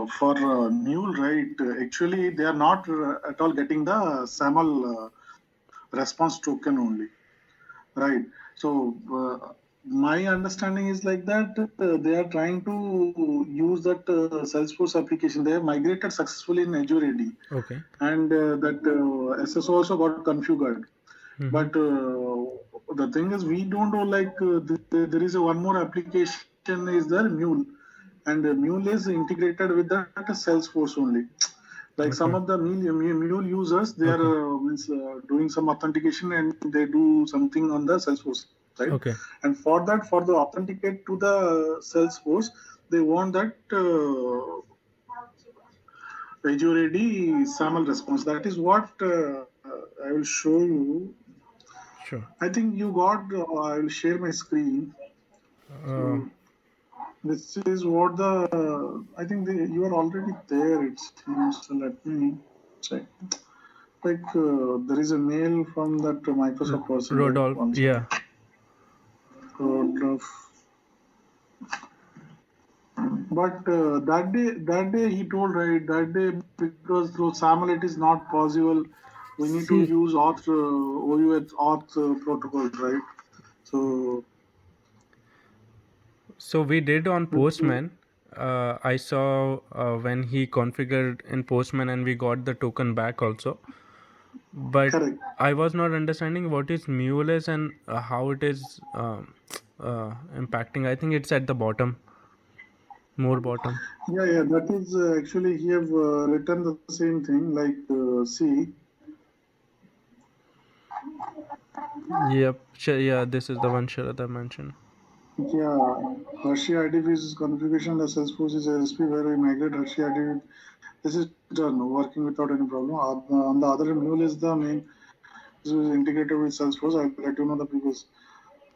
for Mule, right? Actually, they are not at all getting the SAML response token only, right? So my understanding is like that they are trying to use that Salesforce application. They have migrated successfully in Azure AD, Okay. and that SSO also got configured. Mm-hmm. But the thing is, we don't know. Like there is a one more application is there, Mule, and Mule is integrated with that Salesforce only. Like some Okay. of the Mule users, they are Okay. doing some authentication and they do something on the Salesforce side. Okay. And for that, for the authenticate to the Salesforce, they want that Azure AD SAML response. That is what I will show you. Sure. I think you got. I will share my screen. Uh, So this is what the. I think you are already there. It seems. So let me check. Like there is a mail from that Microsoft person, right? Rodolph. One second. Yeah. Rodolph. But that day he told, right, that day, because through SAML it is not possible. We need to See. use auth OUth auth protocols, right? So So we did on with, Postman. I saw when he configured in Postman, and we got the token back also. But correct. I was not understanding what is Mule is and how it is impacting. I think it's at the bottom, more bottom. Yeah, that is actually he have written the same thing. Like see, Yep. Yeah, this is the one Sharada mentioned. yeah, Hershey IDF is configuration. The Salesforce is ASP where we migrate Hershey IDF. This is done, working without any problem. On the other hand, Mule is the main. This is integrated with Salesforce. I'll let you know the previous.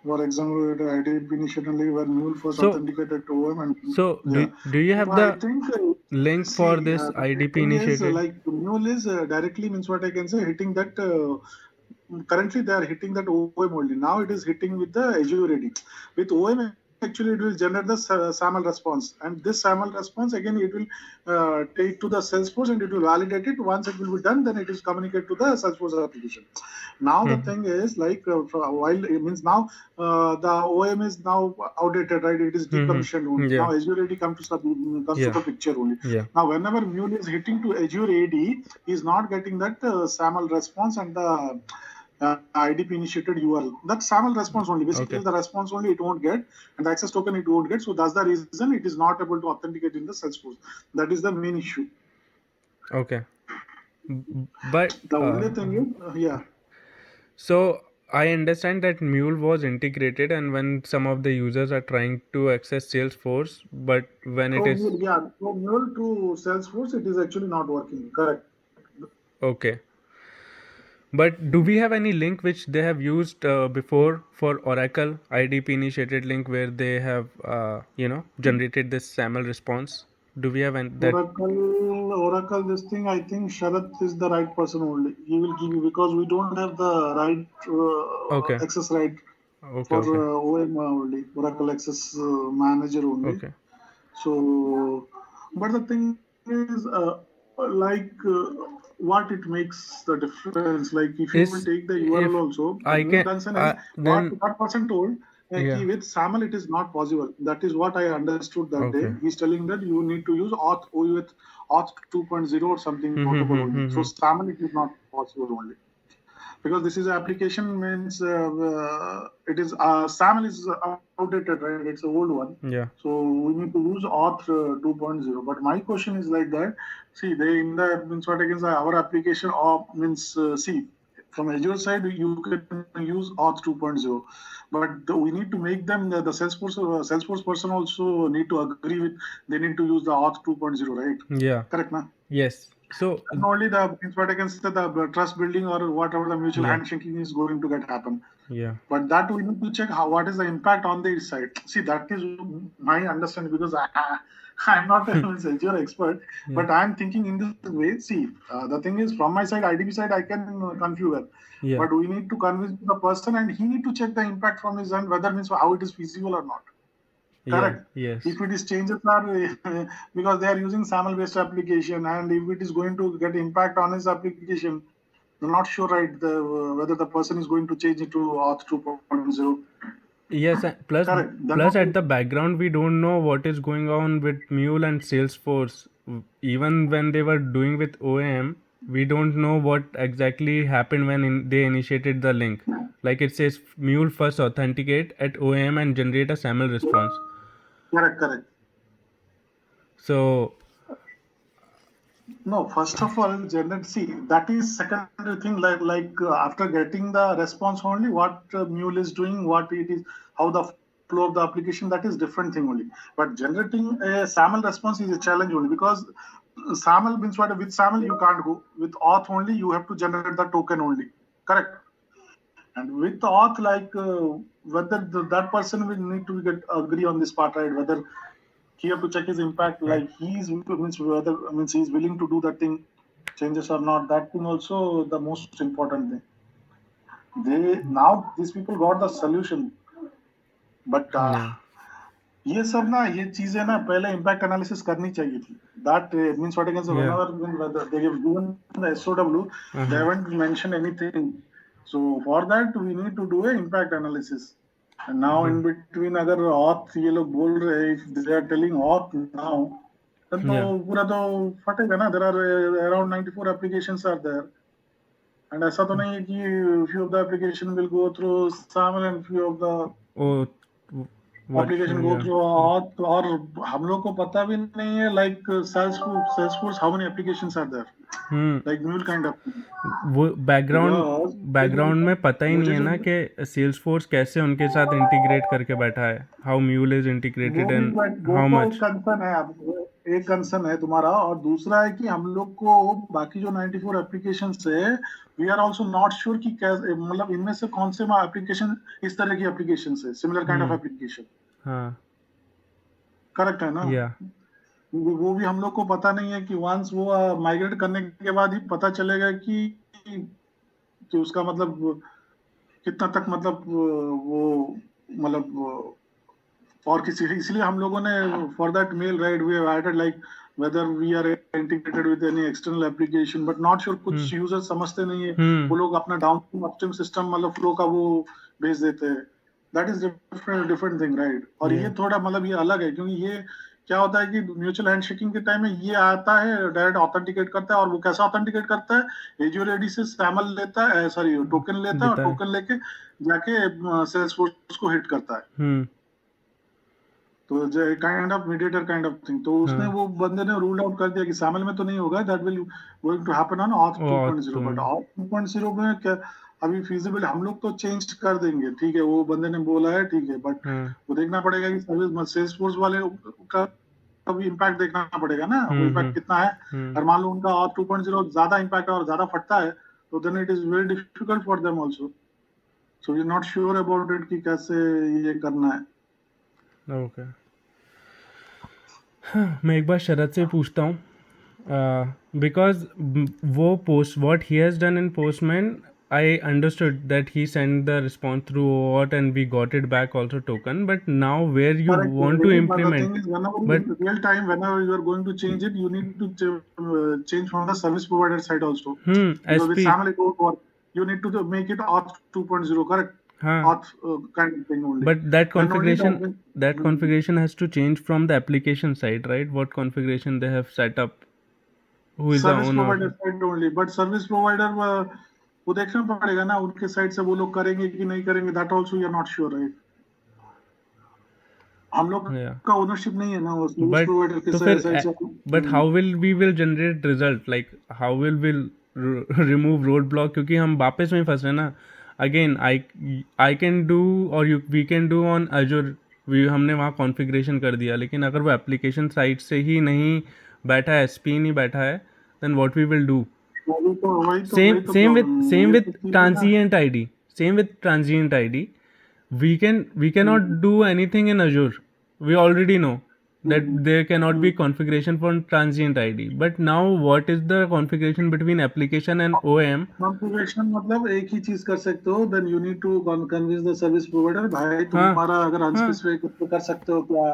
For example, the IDF initially were Mule first So, authenticated to OM and so yeah. do you So have I the think link for see this the IDP thing is initiated? like Mule is directly means what I can say hitting that. Currently they are hitting that OM only. Now it is hitting with the Azure AD. With OM, actually it will generate the SAML response, and this SAML response again it will take to the Salesforce and it will validate it. Once it will be done, then it is communicated to the Salesforce application. Now the Hmm. thing is like while it means now the OM is now outdated, right? It is Hmm. decommissioned only. Yeah. Now Azure AD comes to Yeah. the picture only. Yeah. Now whenever Mule is hitting to Azure AD, he is not getting that SAML response and the IDP initiated URL. That SAML response only. Basically, Okay. the response only it won't get, and the access token it won't get. So that's the reason it is not able to authenticate in the Salesforce. That is the main issue. Okay. But The only thing is, yeah, so I understand that Mule was integrated, and when some of the users are trying to access Salesforce, but when it from is Mule, yeah, from Mule to Salesforce, it is actually not working. Correct. okay. But do we have any link which they have used before for Oracle IDP initiated link where they have generated this SAML response? Do we have that? Oracle, this thing, I think Sharath is the right person only. He will give you because we don't have the right Okay. access right Okay. for Okay. OM only, Oracle Access Manager only. Okay. So, but the thing is, like, what it makes the difference. Like, if you will Is take the URL if also, the I main can concern is what then that person told. yeah. With SAML, it is not possible. That is what I understood that day. Okay. He's telling that you need to use auth with auth 2.0 or something protocol only. So Mm-hmm. SAML it is not possible only because this is application means it is SAML is outdated, right? It's an old one. Yeah. So we need to use auth 2.0. But my question is like that. See, they in the means what I can say our application or means see from Azure side you can use auth 2.0, but we need to make them the Salesforce person also need to agree with they need to use the auth 2.0, right? Yeah. Correct, na? Yes. So And only the means what I can say the trust building or whatever the mutual yeah. handshaking is going to get happen. Yeah. But that we need to check how what is the impact on their side. See, that is my understanding because I'm not a Azure expert, Yeah. but I'm thinking in this way. See, the thing is from my side, IDP side, I can configure, Yeah. but we need to convince the person, and he need to check the impact from his end whether means how it is feasible or not. Yeah. Correct. Yes. If it is changes are because they are using SAML based application, and if it is going to get impact on his application, I'm not sure, right? Whether the person is going to change it to Auth 2.0. Yes, plus Correct. Then plus only. at the background we don't know what is going on with Mule and Salesforce. Even when they were doing with OAM, we don't know what exactly happened when they initiated the link. Like it says Mule first authenticate at OAM and generate a SAML response. Correct. Correct. So No, first of all, generate. See, that is secondary thing. After getting the response only, what Mule is doing, what it is, how the flow of the application, that is different thing only. But generating a SAML response is a challenge only, because SAML means what? With SAML you can't go. With auth only you have to generate the token only. Correct. And with auth, whether that person will need to get agree on this part, right? Whether he have to check his impact, right. like he's means whether means he's willing to do that thing, changes or not. That thing also the most important thing. They now these people got the solution, but Yeah. ये सब ना ये चीजें ना पहले impact analysis करनी चाहिए थी. That means what I can say, Yeah. whenever they have given the SOW, they Uh-huh. haven't mentioned anything. So for that we need to do a impact analysis. And now in between अगर auth ये लोग बोल रहे हैं, if they are telling auth now, then तो Yeah. पूरा तो फटेगा ना. There are around 94 applications are there. And ऐसा तो नहीं है कि few of the application will go through SAML and few of the Oh, what? application go Yeah. through auth. और हम लोग को पता भी नहीं है like Salesforce how many applications are there, Hmm. like Mule kind of thing. वो Because background में पता ही नहीं मुझे है जो ना कि सेल्सफोर्स कैसे उनके साथ इंटीग्रेट करके बैठा है, how mule is integrated and वो हाउ तो एक मच. कंसर्न है. अब एक कंसर्न है तुम्हारा, और दूसरा है कि हम लोग को बाकी जो 94 एप्लीकेशन है, we are also not sure कि मतलब इनमें से कौन से एप्लीकेशन इस तरह की एप्लीकेशन है, सिमिलर काइंड ऑफ एप्लीकेशन. हाँ. करेक्ट है ना. या. वो भी हम लोग को पता नहीं है कि वंस वो माइग्रेट करने के बाद ही पता चलेगा कि उसका मतलब कितना तक मतलब वो मतलब और किसी, इसलिए हम लोगों ने for that mail right we have added like whether we are integrated with any external application, but not sure. कुछ यूजर समझते नहीं है, वो लोग अपना डाउनस्ट्रीम अपस्ट्रीम सिस्टम मतलब फ्लो का वो भेज देते हैं. That is different thing, right. और ये थोड़ा मतलब ये अलग है, क्योंकि ये क्या होता है कि म्यूचुअल हैंडशेकिंग के टाइम में ये आता है, डायरेक्ट ऑथेंटिकेट करता है. और वो कैसा ऑथेंटिकेट करता है, एजियो रेडी से सैमल लेता है, सॉरी टोकन लेता है, और टोकन लेके जाके सेल्सफोर्स को हिट करता है. तो kind of mediator kind of thing. तो उसने वो बंदे ने रूल आउट कर दिया कि सैमल में तो नहीं होगा, that will going to happen on auth 2.0. But auth 2.0 में क्या अभी फिजिबल, हम लोग तो चेंज कर देंगे, ठीक है, वो बंदे ने बोला है, ठीक है, बट वो देखना पड़ेगा कि सर्विस सेल्सफोर्स वाले का भी इम्पैक्ट देखना पड़ेगा ना, वो इम्पैक्ट कितना है. और मान लो उनका ऑथ 2.0 ज्यादा इम्पैक्ट और ज्यादा फटता है, तो then it is very difficult for them also. So we are not sure about it कि कैसे ये करना है. ओके. मैं एक बार शरद से पूछता हूँ, बिकॉज वो post what he has done in postman, I understood that he sent the response through OAuth and we got it back also token, but now where you Correct. want to But the implement, thing is, whenever but in real time, whenever you are going to change it, you need to change from the service provider side also. Because with SP, SAML it won't work. You need to make it auth 2.0, correct? Auth kind of thing only. but that Then only configuration has to change from the application side, right? What configuration they have set up? Who is the service owner? provider side only. But service provider वो देखना पड़ेगा ना, उनके side से वो लोग करेंगे कि नहीं करेंगे. That also you are not sure, right. हम लोग का ओनरशिप नहीं है ना वो सर्विस प्रोवाइडर के साइड से. But how will we will generate result, like how will remove road block, क्योंकि हम वापस में फंस रहे हैं ना. अगेन आई कैन डू और we can do on Azure, हमने वहाँ कॉन्फ़िगरेशन कर दिया, लेकिन अगर वो एप्लीकेशन साइट से ही नहीं बैठा है, SP नहीं बैठा है, then what we will do. Same with transient ID. We cannot do anything in Azure. We already know that there cannot be configuration for transient ID. But now, what is the configuration between application and OM? Configuration मतलब एक ही चीज कर सकते हो, then you need to convince the service provider, भाई हाँ तुम्हारा अगर हाँ अनस्पेसिफाइड कर सकते हो क्या,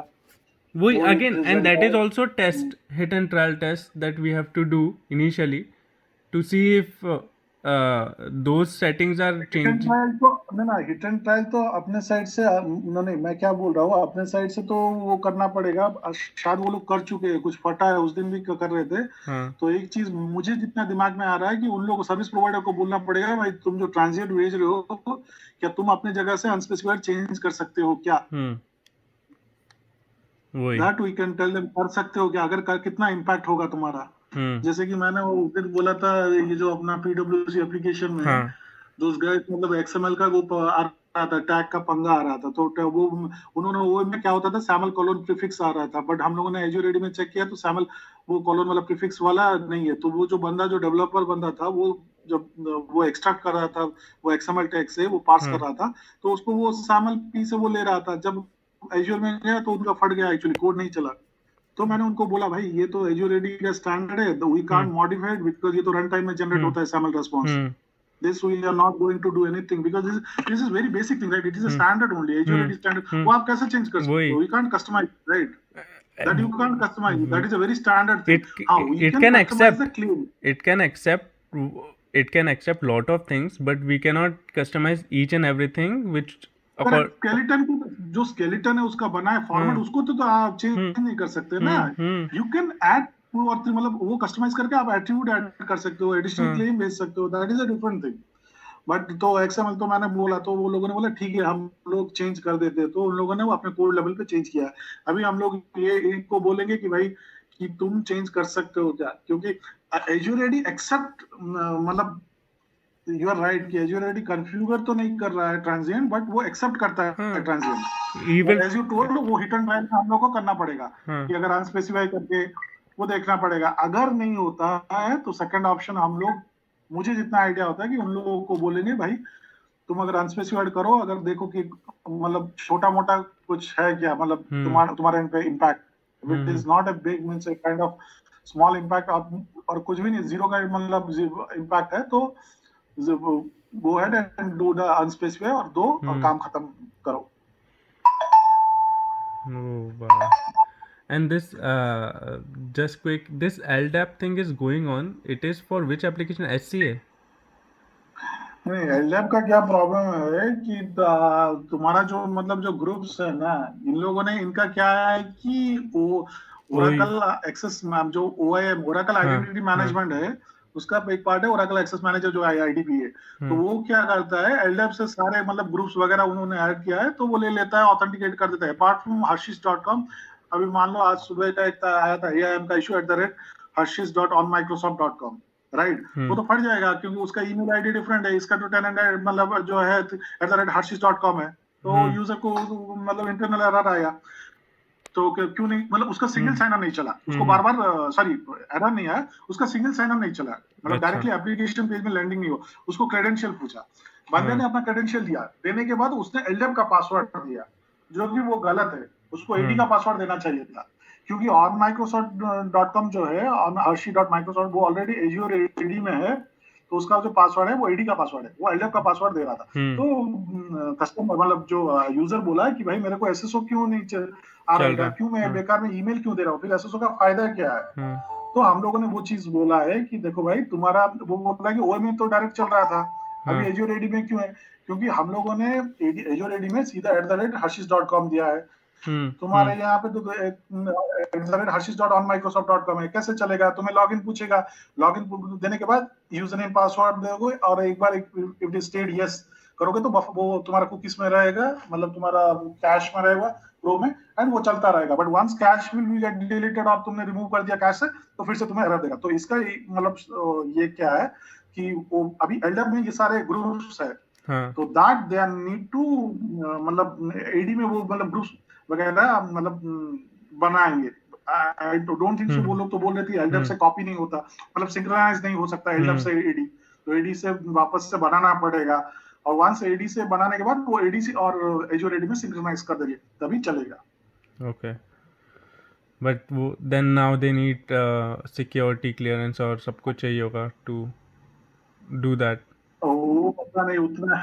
वही वो again, and रिप्रेजेंट that है। is also test, hit and trial test that we have to do initially to see if those settings are hit and changed. Trial तो नहीं ना, हिट एंड ट्रायल तो अपने साइड से नहीं, मैं क्या बोल रहा हूँ, अपने साइड से तो वो करना पड़ेगा। शायद वो लोग कर चुके हैं, कुछ फटा है, उस दिन भी कर रहे थे। हाँ तो एक चीज मुझे जितना दिमाग में आ रहा है कि उन लोगों सर्विस प्रोवाइडर को बोलना पड़ेगा, भाई तुम जो ट्रांजिट भेज रहे हो, क्या तुम अपने जगह से अनस्पेसिफाइड चेंज कर सकते हो क्या, वही that we can tell them, कर सकते हो क्या, अगर कितना इम्पैक्ट होगा तुम्हारा। जैसे कि मैंने वो उस दिन बोला था, ये जो अपना पीडब्ल्यूसी एप्लीकेशन में हाँ दोस गाइस, मतलब एक्सएमएल का वो आ रहा था, टैग का पंगा आ रहा था, तो वो उन्होंने वो में क्या होता था, सैमल कॉलोन प्रीफिक्स आ रहा था, बट हम लोगों ने एजूर रेडी में चेक किया तो सैमल वो कॉलोन वाला प्रीफिक्स वाला नहीं है। तो वो जो बंदा, जो डेवलपर बंदा था, वो जब वो एक्सट्रैक्ट कर रहा था वो एक्सएमएल टैग से वो पार्स कर हाँ रहा था, तो उसको वो सैमल पी से वो ले रहा था। जब एजूर में गया तो उनका फट गया, एक्चुअली कोड नहीं चला। तो मैंने उनको बोला, भाई ये तो एजूर रेडी का स्टैंडर्ड है, we can't modify it, because ये तो रन टाइम में जनरेट होता है SAML response. This we are not going to do anything because this is very basic thing, right? It is a standard only, Azure AD standard. वो आप कैसे change कर सकते वही हो? You can't customize, right? That you can't customize. That is a very standard thing. it हाँ, we it can can customize the accept claim. it can accept it can accept lot of things, but we cannot customize each and everything which अगर skeleton को, जो skeleton है उसका बना है format, उसको तो आप चेंज नहीं कर सकते ना। You can add टू और थ्री, मतलब वो कस्टमाइज करके आप एट्रीब्यूट ऐड कर सकते हो, एडिशनल क्लेम भेज सकते हो, that is a different thing. But तो एक्सएमएल तो मैंने बोला, तो वो लोगों ने बोला ठीक है हम लोग चेंज कर देते, तो उन लोगों ने वो अपने कोड लेवल पे चेंज किया। अभी हम लोग ये इनको बोलेंगे कि भाई कि तुम चेंज कर सकते हो क्या, क्योंकि एजूर एडी एक्सेप्ट, मतलब यू आर राइट कि एजूर एडी कॉन्फ़िगर तो नहीं कर रहा है ट्रांजिएंट, बट वो एक्सेप्ट करता है ट्रांजिएंट। एज यू टोल्ड, वो हिट एंड ट्रायल हम लोग को करना पड़ेगा कि अगर अनस्पेसिफाई करके वो देखना पड़ेगा। अगर नहीं होता है तो सेकंड ऑप्शन हम लोग, मुझे जितना आइडिया होता है कि उन लोगों को बोलेंगे, भाई तुम अगर अनस्पेसिफाइड करो, अगर देखो कि मतलब छोटा मोटा कुछ है क्या, मतलब तुम्हारे पे impact, which is not a big, means a kind of small impact, और कुछ भी नहीं, जीरो का मतलब इम्पैक्ट है, तो go ahead and do the unspecified और दो और काम खत्म करो। And this just quick, this LDAP thing is going on. It is for which application? SCA? नहीं, LDAP का क्या प्रॉब्लम है कि तुम्हारा जो मतलब जो ग्रुप्स है ना, इन लोगों ने, इनका क्या है कि वो ओरेकल एक्सेस, जो OIM, ओरेकल आइडेंटिटी मैनेजमेंट है, उसका एक पार्ट है ओरेकल एक्सेस मैनेजर जो IDP है। तो वो क्या करता है, LDAP से सारे मतलब ग्रुप्स वगैरह उन्होंने ऐड किया है, तो वो ले लेता है, ऑथेंटिकेट कर देता है। अपार्ट फ्रॉम Harshish.com, अभी मान लो आज सुबह का एक आया था AIM का इशू @Harshish.onmicrosoft.com, राइट? वो तो फट जाएगा क्योंकि उसका ईमेल आईडी डिफरेंट है, इसका जो टेनेंट मतलब जो है @Harshish.com है, तो यूजर को मतलब इंटरनल एरर आया। तो क्यों नहीं, मतलब उसका सिंगल साइन अप नहीं चला, उसको बार बार सॉरी एरर नहीं आया, उसका सिंगल साइन अप नहीं चला, मतलब डायरेक्टली एप्लीकेशन पेज में लैंडिंग नहीं हो। उसको क्रेडेंशियल पूछा, बंदे ने अपना क्रेडेंशियल दिया, देने के बाद उसने LDAP का पासवर्ड दिया, जो कि वो गलत है, उसको AD का पासवर्ड देना चाहिए था, क्योंकि onmicrosoft.com जो है, Hershey.microsoft, वो ऑलरेडी एज्योर AD में है, तो उसका जो पासवर्ड है वो AD का पासवर्ड है, वो LDAP का पासवर्ड दे रहा था। तो कस्टमर मतलब जो यूजर बोला कि भाई मेरे को SSO क्यों नहीं आ रहा है, क्यों मैं बेकार में ईमेल क्यों दे रहा हूँ, फिर SSO का फायदा क्या है? तो हम लोगों ने वो चीज बोला है कि देखो भाई, तुम्हारा वो बोल रहा है कि OM में तो डायरेक्ट चल रहा था, अभी एज्योर AD में क्यों है? क्योंकि हम लोगों ने एज्योर AD में सीधा @Harshish.com दिया है, तुम्हारे यहाँ पे तो Harshish.onmicrosoft.com है, कैसे चलेगा? तुम्हें लॉगिन पूछेगा, लॉगिन देने के बाद यूजर नेम पासवर्ड दोगे, और एक बार इफ स्टेट यस करोगे तो वो तुम्हारा कुकीज में रहेगा, मतलब तुम्हारा कैश में रहेगा प्रो में, एंड वो चलता रहेगा। But once cache will be get deleted और तुमने रिमूव कर दिया कैश से, तो फिर से तुम्हें एरर देगा। तो इसका मतलब ये क्या है कि वो अभी LDAP में ये सारे ग्रुप्स है, तो दैट दे नीड टू मतलब AD में वो मतलब ग्रुप्स वगैरह मतलब बनाएंगे। आई डोंट थिंक सो, वो लोग तो बोल रहे थे LDAP से कॉपी नहीं होता, मतलब सिंक्रोनाइज नहीं हो सकता LDAP से AD, तो AD से वापस से बनाना पड़ेगा, और वंस AD से बनाने के बाद वो AD से और एज्योर AD में सिंक्रोनाइज कर देंगे, तभी चलेगा। ओके, बट वो then now they need security clearance और सब कुछ चाहिए होगा टू डू दैट। वो पता नहीं उतना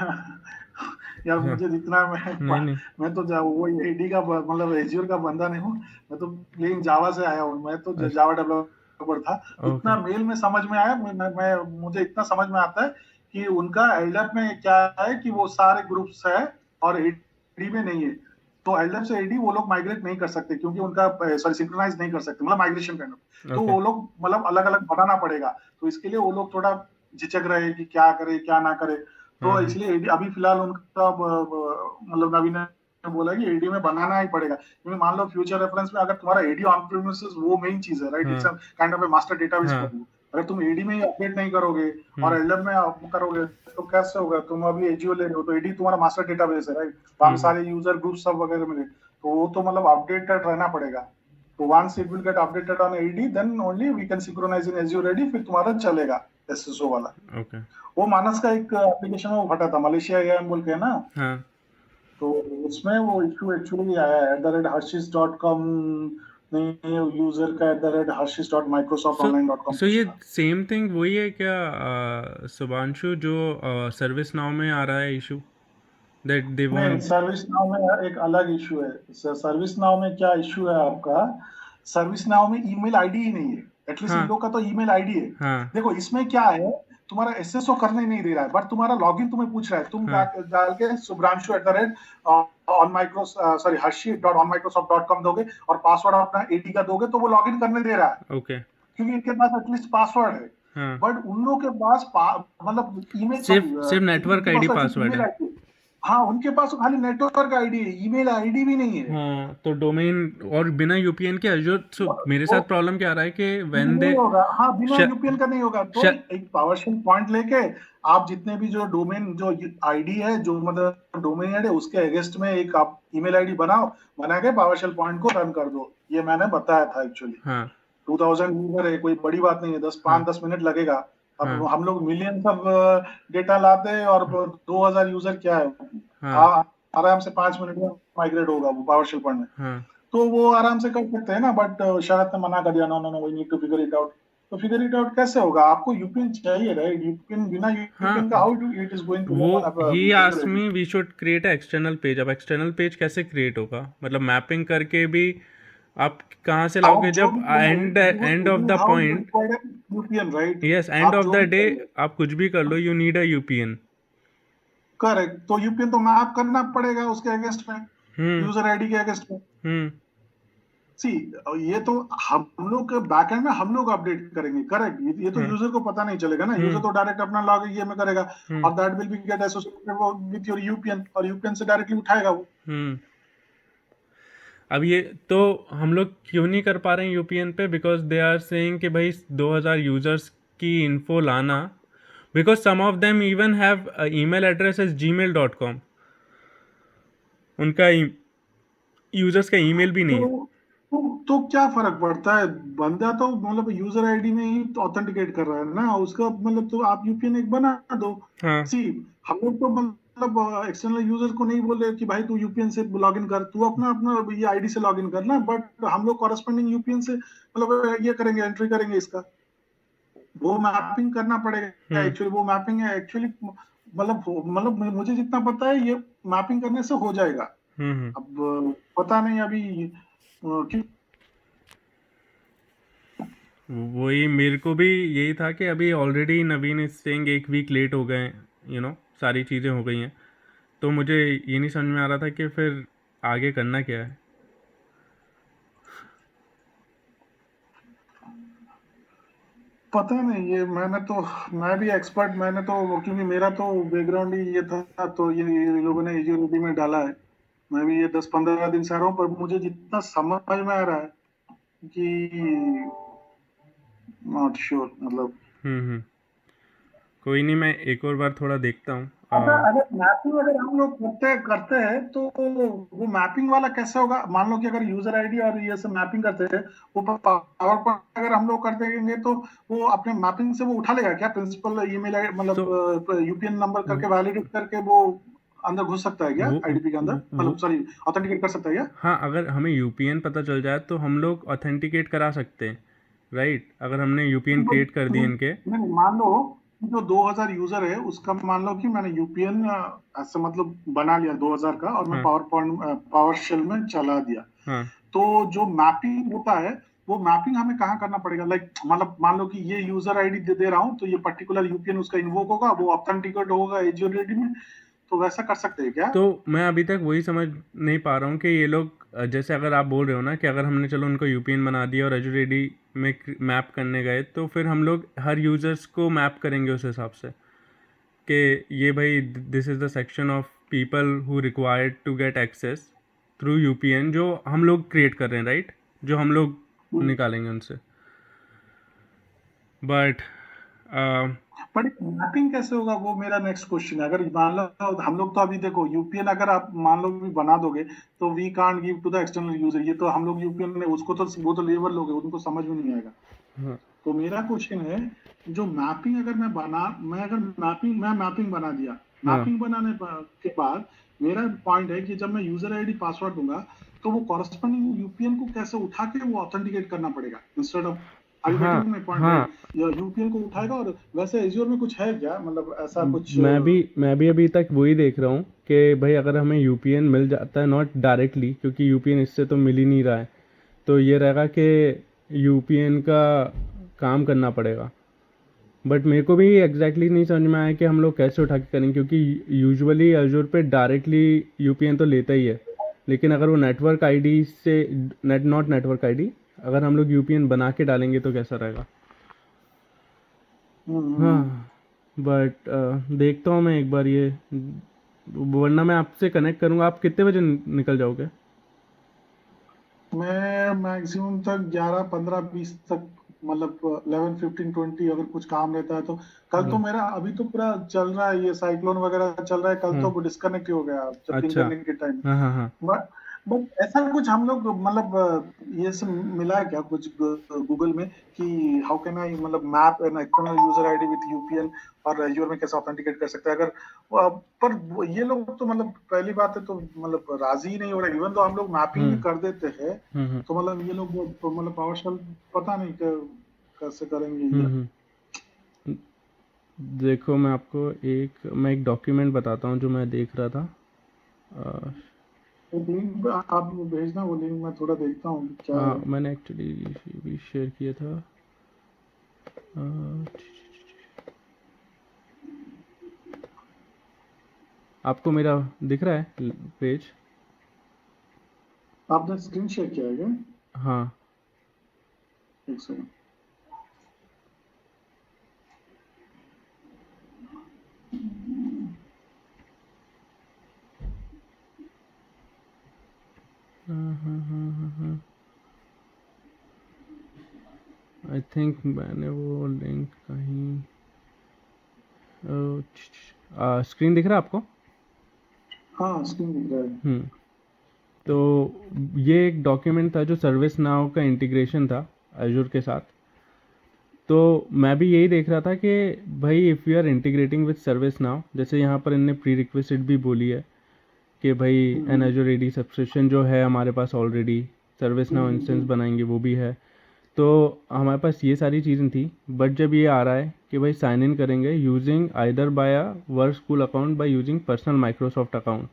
यार, हाँ, मुझे जितना नहीं नहीं। मैं तो वो एडी का मतलब एज्योर का बंदा नहीं हूँ। मैं तो प्लेन जावा से आया हूँ, मैं तो अच्छा, जावा डेवलपर था। ओके। इतना मेल में समझ में आया, मुझे इतना समझ में आता है कि उनका एल्डप में क्या है कि वो सारे ग्रुप्स है और एडी में नहीं है। तो एल्डप से एडी वो लोग माइग्रेट नहीं कर सकते, क्योंकि उनका सॉरी सिंक्रोनाइज नहीं कर सकते, मतलब माइग्रेशन करना। तो ओके। वो लोग मतलब अलग अलग बनाना पड़ेगा। तो इसके लिए वो लोग थोड़ा झिझक रहे कि क्या करे क्या ना करे। हाँ तो हाँ। इसलिए एडी अभी फिलहाल उनका मतलब नवीन ने बोला कि एडी में बनाना ही पड़ेगा, क्योंकि मान लो फ्यूचर रेफरेंस में अगर तुम्हारा एडी ऑन प्रीमिसेस वो मेन चीज है, राइट? इट्स हाँ kind of a master database हाँ। For you. अगर तुम एडी में ही अपडेट नहीं करोगे और हम्म एल्डर में करोगे तो कैसे होगा? तुम अभी एजीओ ले रहे हो तो एडी तुम्हारा मास्टर डेटाबेस है, राइट? तो हम हम्म सारे यूजर ग्रुप सब वगैरह मिले, तो वो तो मतलब अपडेटेड रहना पड़ेगा। तो once it will get updated on AD then only we can synchronize in Azure AD, फिर तुम्हारा चलेगा एसएसओ वाला। ओके। वो मानस का एक एप्लीकेशन में वो फटा था, मलेशिया एएम बोल के है ना। हाँ। तो उसमें वो इशू एक्चुअली आया है @hashis.com, नहीं यूजर का @hashis.microsoft सो online.com सो कुछ ये था। सेम थिंग वही है क्या शुभांशु, जो सर्विस नाउ में आ रहा है इशू दैट दे नहीं, वांट? सर्विस नाउ में एक अलग इशू है। सर्विस नाउ में क्या इशू है आपका? सर्विस नाउ में ईमेल आईडी ही नहीं है। एटलीस्ट इन हाँ लोग का तो ईमेल आईडी है। हाँ देखो इसमें क्या है, तुम्हारा एसएसओ करने नहीं दे रहा है, बट तुम्हारा लॉगिन तुम्हें पूछ रहा है। तुम हाँ। डाल के Shubhranshu on micro sorry hashis.onmicrosoft.com दोगे और पासवर्ड अपना एटी का दोगे तो वो लॉगिन करने दे रहा है, ओके। क्योंकि इनके पास एटलीस्ट पासवर्ड है। हाँ, बट उन लोग के पास मतलब ईमेल सॉरी सिर्फ सिर्फ नेटवर्क उनके आईडी पास एटलीस्ट पासवर्ड ईमेल है। आईडी। हाँ, उनके पास तो खाली नेटवर्क आईडी है, ईमेल आईडी भी नहीं है। हाँ, तो डोमेन और बिना यूपीएन के अजूर। सो मेरे वो साथ प्रॉब्लम क्या आ रहा है कि व्हेन नहीं दे होगा, हाँ, बिना श, यूपीएन का नहीं होगा। तो श, एक पावरशेल पॉइंट लेके आप जितने भी जो डोमेन जो आईडी है, जो मतलब डोमेन है, उसके अगेंस्ट में एक आप ईमेल आईडी बनाओ, बना के पावरशेल पॉइंट को रन कर दो। ये मैंने बताया था एक्चुअली। हाँ 2000 यूजर है, कोई बड़ी बात नहीं है, हाँ 5-10 मिनट लगेगा। अब हाँ हम लोग मिलियंस ऑफ डेटा लाते हैं और 2000 यूजर क्या है? हाँ आराम से 5 मिनट में माइग्रेट होगा वो पावरशेल पॉइंट में। हाँ। तो वो आराम से कर सकते हैं ना, बट शरत ने मना कर दिया, no no no we need to figure it out. तो फिगर इट आउट कैसे होगा? आपको यूपीएन चाहिए, राइट? यूपीएन, बिना हाँ, यूपीएन का how do it is going to वो ही Azure asked ID? Me we should create a external page. अब एक्सटर्नल पेज कैसे क्रिएट होगा? मतलब मैपिंग करके भी आप कहाँ से आप लाओगे जो जब भी and end of the how you point? Required UPN, right? Yes, and आप ऑफ जो द भी डे करिए, आप कुछ भी कर लो, you need a UPN. Correct. तो यूपीएन तो मैप करना पड़ेगा उसके अगेंस्ट में, हम्म यूजर आईडी के अगेंस्ट में। हम्म सी, ये तो हम लोग के बैकएंड में हम लोग अपडेट करेंगे, करेक्ट? ये तो हाँ यूजर को पता नहीं चलेगा ना। यूजर हम्म तो डायरेक्ट अपना लॉग ये में करेगा हम्म और that will be get associated with your UPN, और यूपीएन से डायरेक्टली उठाएगा वो। हम्म। अब ये तो हम लोग क्यों नहीं कर पा रहे हैं यूपीएन पे? बिकॉज दे आर सेइंग कि भाई 2000 यूजर्स की इन्फो लाना। Because some of them even have email address as gmail.com। उनका यूजर्स का ईमेल भी नहीं है। तो, तो क्या फर्क पड़ता है? बंदा तो मतलब यूजर आईडी में ही ऑथेंटिकेट कर रहा है ना उसका, मतलब तो आप यूपीएन एक बना दो। हाँ सी, हम लोग तो मतलब एक्सटर्नल यूजर को नहीं बोले कि भाई तू यूपीएन से लॉगिन कर, तू अपना अपना ये आईडी से लॉगिन करना, बट हम लोग कॉरेस्पॉन्डिंग यूपीएन से मतलब ये करेंगे, एंट्री करेंगे इसका। वो मैपिंग करना पड़ेगा हम्म एक्चुअली। वो मैपिंग है एक्चुअली, मतलब मुझे जितना पता है ये मैपिंग करने से हो जाएगा। हम्म। अब पता नहीं अभी क्यों। वही मेरे को भी यही था कि अभी ऑलरेडी नवीन इज सेइंग एक वीक लेट हो गए, सारी चीज़ें हो गई हैं। तो मुझे ये नहीं समझ में आ रहा था कि फिर आगे करना क्या है। पता नहीं, ये मैं भी एक्सपर्ट, मैंने तो क्योंकि मेरा तो बैकग्राउंड ही ये था, तो ये लोगों ने यूनिटी में डाला है। मैं भी ये 10-15 दिन से आ रहा हूँ, पर मुझे जितना समझ में आ रहा है कि नॉट श्योर मतलब। हम्म। कोई नहीं, मैं एक और बार थोड़ा देखता हूँ। अच्छा, अगर मैपिंग अगर हम लोग करते करते हैं तो वो मैपिंग वाला कैसे होगा? मान लो कि अगर यूजर आईडी और ये सब मैपिंग करते हैं, वो पावर पॉइंट अगर हम लोग कर देंगे तो वो अपने मैपिंग से वो उठा लेगा क्या? प्रिंसिपल ईमेल सो मतलब यूपीएन नंबर करके वैलिडेट करके वो अंदर घुस सकता है क्या वो आईडीपी के अंदर, वो मतलब सॉरी ऑथेंटिकेट कर सकता है क्या? हाँ, अगर हमें यूपीएन पता चल जाए तो हम लोग ऑथेंटिकेट करा सकते हैं, राइट? अगर हमने यूपीएन नहीं क्रिएट कर दिए नहीं इनके। नहीं, मान लो कि जो 2000 यूजर है उसका, मान लो कि मैंने यूपीएन ऐसे मतलब बना लिया 2000 का, और मैं हाँ पावर शेल में चला दिया। हाँ तो जो मैपिंग होता है, वो मैपिंग हमें कहाँ करना पड़ेगा? लाइक मतलब मान लो कि ये यूजर आईडी दे रहा हूँ, तो ये पर्टिकुलर यूपीएन उसका इन्वोक होगा, वो ऑथेंटिकेट होगा एज्योर में। तो वैसा कर सकते हैं क्या? तो मैं अभी तक वही समझ नहीं पा रहा हूँ कि ये लोग जैसे अगर आप बोल रहे हो ना कि अगर हमने चलो उनको यूपीएन बना दिया और एजूर एडी में मैप करने गए, तो फिर हम लोग हर यूज़र्स को मैप करेंगे उस हिसाब से कि ये भाई this is the section of people who required to get access through UPN जो हम लोग क्रिएट कर रहे हैं, राइट? जो हम लोग निकालेंगे उनसे। बट पर मैपिंग कैसे होगा, वो मेरा नेक्स्ट क्वेश्चन है। अगर मान लो हम लोग, तो अभी देखो यूपीएन अगर आप मान लो भी बना दोगे, तो we can't give to the external user. ये तो हम लोग यूपीएन में उसको तो वो तो लेबर लोग हैं, उनको समझ में नहीं आएगा। तो मेरा क्वेश्चन है, जो मैपिंग अगर मैं मैपिंग बना दिया, हाँ मैपिंग बनाने के बाद मेरा पॉइंट है कि जब मैं यूजर आईडी पासवर्ड दूंगा, तो वो कॉरस्पॉन्डिंग यूपीएन को कैसे उठा के वो ऑथेंटिकेट करना पड़ेगा इंस्टेड ऑफ। आर यू हाँ गेटिंग माय पॉइंट हाँ राइट? यूपीएन को उठाएगा। और वैसे एज्योर में कुछ है क्या, मतलब ऐसा कुछ? मैं भी अभी तक वही देख रहा हूँ कि भाई अगर हमें यूपीएन मिल जाता है, नॉट डायरेक्टली क्योंकि यूपीएन इससे तो मिल ही नहीं रहा है, तो ये रहेगा कि यूपीएन का काम करना पड़ेगा। बट मेरे को भी एग्जैक्टली नहीं समझ में आया कि हम लोग कैसे उठा के करेंगे, क्योंकि यूजुअली अजूर पे डायरेक्टली यूपीएन तो लेता ही है, लेकिन अगर वो नेटवर्क आईडी से नॉट नेटवर्क आईडी, अगर हम लोग यूपीएन बना के डालेंगे तो कैसा रहेगा। हाँ, बट देखता हूँ मैं एक बार ये, वरना मैं आपसे कनेक्ट करूँगा। आप कितने बजे निकल जाओगे? मैं मैक्सिमम तक 11, 15, 20 तक, मतलब 11, 15, 20, अगर कुछ काम रहता है तो। कल तो हाँ मेरा अभी तो पूरा चल रहा है, ये साइक्लोन वगैरह चल रहा है, कल तो हाँ। वो डिस्कनेक्ट ही हो गया जब पिंग अच्छा। करने के टाइम। हाँ हाँ हाँ। बट ऐसा कुछ हम लोग मतलब ये सब मिला है क्या कुछ गूगल में, कि हाउ कैन आई मतलब map an external user ID with UPN, और एज्योर में कैसे ऑथेंटिकेट कर सकते हैं? अगर पर ये लोग तो मतलब पहली बात है तो मतलब राजी ही नहीं हो रहा। इवन तो हम लोग मैपिंग भी हम्म कर देते हैं, हम्म तो मतलब ये लोग तो मतलब पावरशेल पता नहीं कैसे करेंगे ये। हम्म। देखो मैं एक डॉक्यूमेंट बताता हूँ जो मैं देख रहा था। अ, एक लिंक आप भेजना, वो लिंक मैं थोड़ा देखता हूँ कि क्या हाँ, है। मैंने एक्चुअली भी शेयर किया था। अ, आपको मेरा दिख रहा है पेज? आपने स्क्रीन शेयर किया है क्या? हाँ। एक सेकंड। आई थिंक मैंने वो लिंक कहीं, स्क्रीन दिख रहा है आपको? हाँ, स्क्रीन दिख रहा है। हम्म। तो ये एक डॉक्यूमेंट था जो सर्विस नाउ का इंटीग्रेशन था एजूर के साथ। तो मैं भी यही देख रहा था कि भाई if you are integrating with ServiceNow, जैसे यहाँ पर इनने प्री रिक्वेस्ट भी बोली है कि भाई एन हम्म, एजूर एडी सब्सक्रिप्शन जो है हमारे पास ऑलरेडी, सर्विस नाउ इंस्टेंस हम्म। बनाएंगे वो भी है। तो हमारे पास ये सारी चीज़ें थी। बट जब ये आ रहा है कि भाई साइन इन करेंगे using either by a work school account by using personal Microsoft account,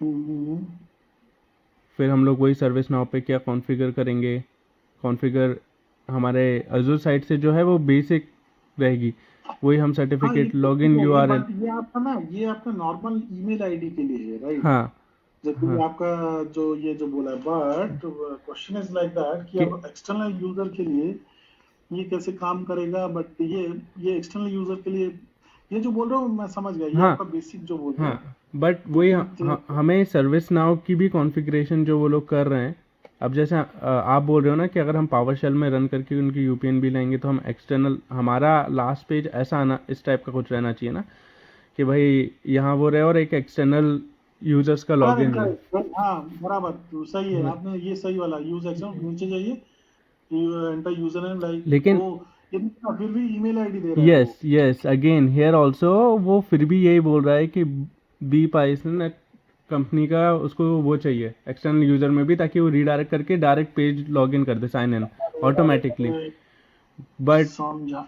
hmm. फिर हम लोग वही सर्विस नाउ पे क्या कॉन्फ़िगर करेंगे। कॉन्फ़िगर हमारे अजूर साइट से जो है वो बेसिक रहेगी, वही हम हाँ, ये सर्टिफिकेट तो ठीक लॉगिन है, यूआरएल। बट ये आपका नॉर्मल ईमेल आईडी के लिए है, राइट? हाँ जबकि हाँ। ये आपका जो ये जो बोला है, but question is like that कि कि अब एक्सटर्नल यूजर के लिए ये कैसे काम करेगा? बट ये एक्सटर्नल यूजर के लिए, ये जो बोल रहा हूँ मैं समझ गया, ये हाँ आपका बेसिक जो बोल रहे हाँ। हैं। बट वही विथ हमें सर्विस नाउ की भी कॉन्फ़िगरेशन जो वो लोग कर रहे हैं। अब जैसे आप बोल रहे हो ना कि अगर हम पावर शेल में रन करके उनकी यूपीएन भी लेंगे तो हम एक्सटर्नल, हमारा लास्ट पेज ऐसा आना, इस टाइप का कुछ रहना चाहिए ना कि भाई यहाँ वो रहे और एक एक्सटर्नल यूजर्स का करेक्ट लॉगिन रहे। करेक्ट, हाँ बराबर, तो सही है, हाँ, आपने ये सही वाला यूज एक्शन नीचे जाइए, एंटर यूजर नेम लाइक लेकिन वो फिर भी ईमेल आईडी दे रहा है यस वो। यस, अगेन हेयर ऑल्सो वो फिर भी यही बोल रहा है कि बी पाइथन कंपनी का उसको वो चाहिए एक्सटर्नल यूज़र में भी, ताकि वो रीडायरेक्ट करके डायरेक्ट पेज लॉगिन कर दे, साइन इन ऑटोमेटिकली। बट समझा।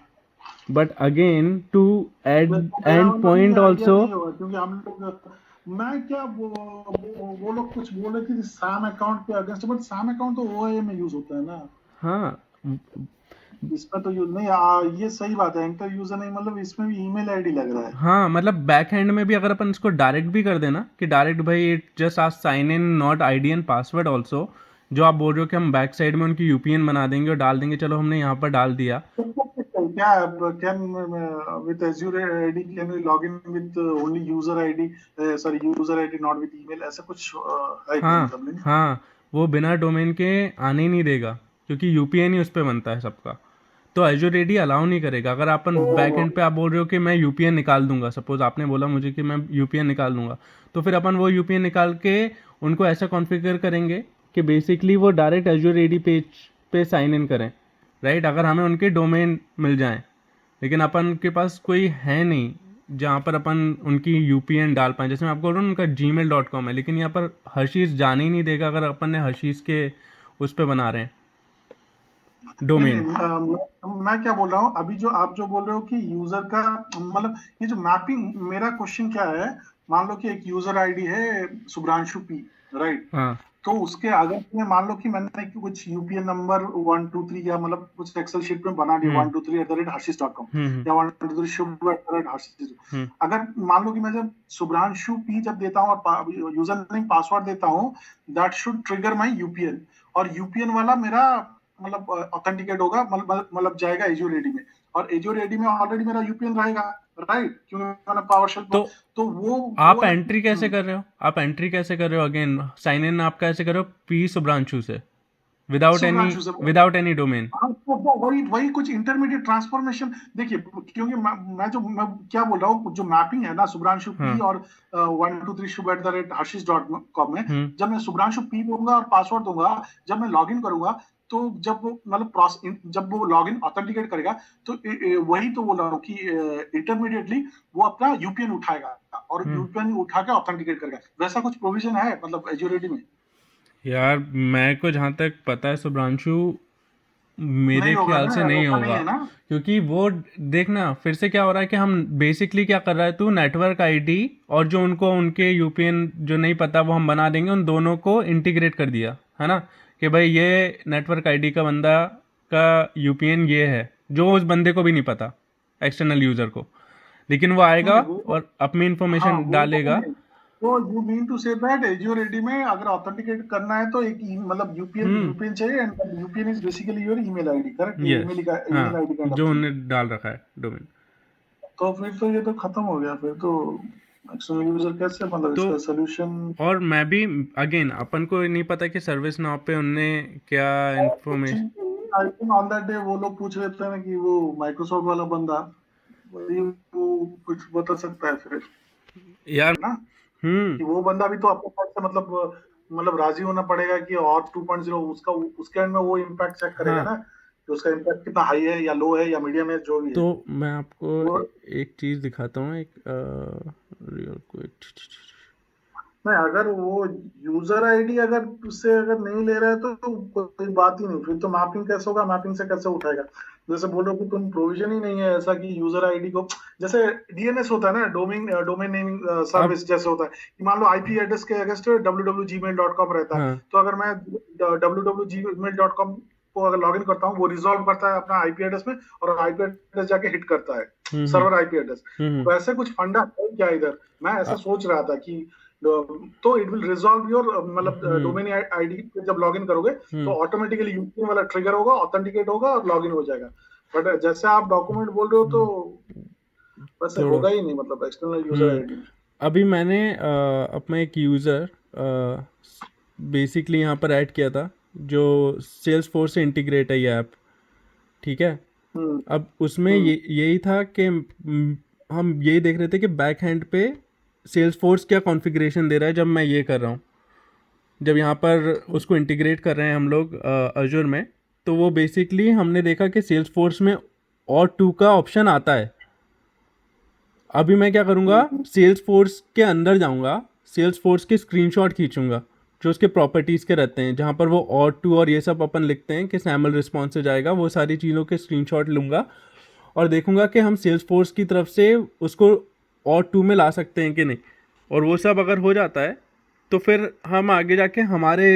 अगेन टू एड वैसे मेरा एंड वाला भी पॉइंट आइडिया ऑल्सो। नहीं होगा, क्योंकि हम लोग, मैं क्या वो लोग कुछ बोल रहे थे सैम अकाउंट पे अगेंस्ट, बट सैम अकाउंट तो ओआईए में यूज होता है ना, हाँ इसमें तो यूज नहीं। ये सही बात है, इंटर यूजर नहीं, मतलब इसमें भी ईमेल आईडी लग रहा है। हाँ, मतलब बैक हैंड में भी अगर अपन इसको डायरेक्ट भी कर देना कि डायरेक्ट भाई it just as sign in not ID and password also, जो आप बोल रहे हो कि हम बैक साइड में उनकी यूपीएन बना देंगे और डाल देंगे, चलो हमने यहाँ पर डाल दिया। क्या can with Azure ID can we log in with only user ID, sorry user ID not with email, ऐसा कुछ है क्या, हाँ मतलब नहीं? हाँ, वो बिना डोमेन के आने ही नहीं देगा, क्योंकि यूपीएन ही उस पर बनता है सबका। तो एजूर एडी अलाउ नहीं करेगा। अगर अपन बैक तो एंड पे आप बोल रहे हो कि मैं यूपीएन निकाल दूंगा, सपोज आपने बोला मुझे कि मैं यूपीएन निकाल दूंगा, तो फिर अपन वो यूपीएन निकाल के उनको ऐसा कॉन्फ़िगर करेंगे कि बेसिकली वो डायरेक्ट एजूर एडी पेज पे साइन इन करें, राइट? अगर हमें उनके डोमेन मिल जाएं, लेकिन अपन के पास कोई है नहीं जहाँ पर अपन उनकी यूपीएन डाल पाएँ। जैसे मैं आपको बोल रहा हूँ उनका gmail.com है, लेकिन यहाँ पर हर्शीज़ जाने ही नहीं देगा अगर अपन ने हर्शीज़ के उस पे बना रहे हैं नहीं डोमेन। नहीं, मैं क्या बोल रहा हूँ अभी, जो आप जो बोल रहे हो कि यूजर का, मतलब ये जो मैपिंग, मेरा क्वेश्चन क्या है, मान लो कि एक यूजर आईडी है शुभ्रांशु पी, राइट? हाँ। तो उसके अगर मैं मान लो कि मैंने कुछ यूपीएन नंबर 123 या मतलब कुछ एक्सेल शीट में बना दिया, हम्म 123@harshis.com हम्म या 123 हम्म अगर मान लो कि मैं जब शुभ्रांशु पी जब देता हूँ और यूजर नेम पासवर्ड देता हूँ, दैट शुड ट्रिगर माय यूपीएन, और यूपीएन वाला मेरा मतलब ऑथेंटिकेट होगा, मतलब जाएगा एज्योर एडी में, और एज्योर एडी में ऑलरेडी मेरा यूपीएन रहेगा, राइट? क्योंकि मैंने पावरशेल तो तो वो आप है। एंट्री कैसे कर रहे हो? आप एंट्री कैसे कर रहे हो? अगेन साइन इन आप कैसे कर रहे हो? पी सुब्रांशु से, शुभ्रांशु से विदाउट एनी डोमेन। हाँ, तो वही वही कुछ इंटरमीडिएट ट्रांसफॉर्मेशन देखिए, क्योंकि मैं क्या बोल रहा हूँ, जो मैपिंग है ना शुभ्रांशु पी हाँ। और 123शुभ@harshis.com में, हम्म जब मैं शुभ्रांशु पी दूंगा और पासवर्ड दूंगा, जब मैं लॉगिन करूंगा, तो जब वो मतलब जब वो लॉगिन ऑथेंटिकेट करेगा, तो वही तो बोल रहा हूँ कि इंटरमीडिएटली वो अपना यूपीएन उठाएगा और हम्म यूपीएन उठा के ऑथेंटिकेट करेगा। वैसा कुछ प्रोविजन है मतलब एज्योरिटी में? यार, मैं को जहाँ तक पता है सुब्रांशु, मेरे नहीं होगा ख्याल ना से यार, नहीं ऐसा नहीं होगा। है ना। क्योंकि वो देखना फिर से क्या हो रहा है कि हम बेसिकली क्या कर रहा है, तू नेटवर्क आईडी और जो उनको उनके यूपीएन जो नहीं पता वो हम बना देंगे, उन दोनों को इंटीग्रेट कर दिया है ना, कि भाई ये नेटवर्क आईडी का बंदा का यूपीएन ये है, जो उस बंदे को भी नहीं पता, एक्सटर्नल यूज़र को। लेकिन वो नहीं आएगा नहीं वो, और अपनी हाँ इंफॉर्मेशन वो डालेगा। नहीं, तो you mean to say that Azure AD में अगर ऑथेंटिकेट करना है तो एक मतलब यूपीएन हम्म यूपीएन चाहिए, and UPN is basically your email ID, correct? Yes. Email हाँ, आईडी काइंड ऑफ जो थिंग। उन्होंने डाल रखा है डोमेन। तो फिर तो ये तो खत्म हो गया, फिर तो एक्सटर्नल यूजर कैसे, मतलब तो इसका सोल्यूशन? और मैं भी अगेन अपन को नहीं पता कि सर्विस नाउ पे उनने क्या information. I think on that day वो लोग पूछ रहे थे ना कि वो माइक्रोसॉफ्ट वाला बंदा, वही वो कुछ बता सकता है फिर, यार। है ना? हम्म कि वो बंदा भी तो अपने पास से मतलब राजी होना पड़ेगा कि और 2.0 उसका, उसके एंड में वो इम्पैक्ट चेक करेगा हाँ, ना, कि उसका इम्पैक्ट कितना हाई है या लो है या मीडियम है, जो भी तो है मैं आपको वो। एक चीज़ दिखाता हूँ, एक रियल क्विक। नहीं, अगर वो यूजर आईडी अगर उससे अगर नहीं ले रहा है तो कोई बात ही नहीं, फिर तो मैपिंग कैसे होगा, मैपिंग से कैसे उठाएगा? जैसे बोलो कि तुम प्रोविजन ही नहीं है ऐसा कि यूजर आईडी को, जैसे डीएनएस होता है ना, डोमेन नेमिंग अब सर्विस जैसे होता है, कि मान लो आईपी एड्रेस के अगेंस्ट www.gmail.com रहता है, हाँ। तो अगर मैं www.gmail.com को अगर लॉगिन करता हूँ, वो रिजॉल्व करता है अपना आईपी एड्रेस में, और आईपी एड्रेस जाके हिट करता है हम्म सर्वर आईपी एड्रेस। हम्म तो ऐसे कुछ फंडा है क्या इधर? मैं ऐसा अ- सोच रहा था कि तो इट विल रिजॉल्व योर मतलब हम्म डोमेन आईडी पे जब लॉगिन करोगे, तो हम्म ऑटोमेटिकली यूपीएन वाला ट्रिगर होगा, ऑथेंटिकेट होगा और लॉगिन हो जाएगा। बट जैसे आप डॉक्यूमेंट बोल रहे हो तो हम्म, वैसे थोड़ा। होगा ही नहीं, मतलब एक्सटर्नल यूजर हम्म आईडी। अभी मैंने अपना एक यूज़र बेसिकली यहाँ पर ऐड किया था, जो सेल्स फोर्स से इंटीग्रेट है ये ऐप, ठीक है? हम्म अब उसमें हम्म यही था कि हम यही देख रहे थे कि बैक हैंड पे सेल्स फोर्स क्या कॉन्फ़िगरेशन दे रहा है जब मैं ये कर रहा हूँ, जब यहाँ पर उसको इंटीग्रेट कर रहे हैं हम लोग अजूर में। तो वो बेसिकली हमने देखा कि सेल्स फोर्स में और 2 का ऑप्शन आता है। अभी मैं क्या करूँगा, सेल्स फोर्स के अंदर जाऊँगा, सेल्स फोर्स के स्क्रीनशॉट खींचूंगा जो उसके प्रॉपर्टीज़ के रहते हैं, जहाँ पर वो और 2 और ये सब अपन लिखते हैं कि सैमल रिस्पॉन्स से जाएगा, वो सारी चीज़ों के स्क्रीनशॉट लूँगा और देखूंगा कि हम सेल्स फोर्स की तरफ से उसको और 2 में ला सकते हैं कि नहीं। और वो सब अगर हो जाता है तो फिर हम आगे जाके हमारे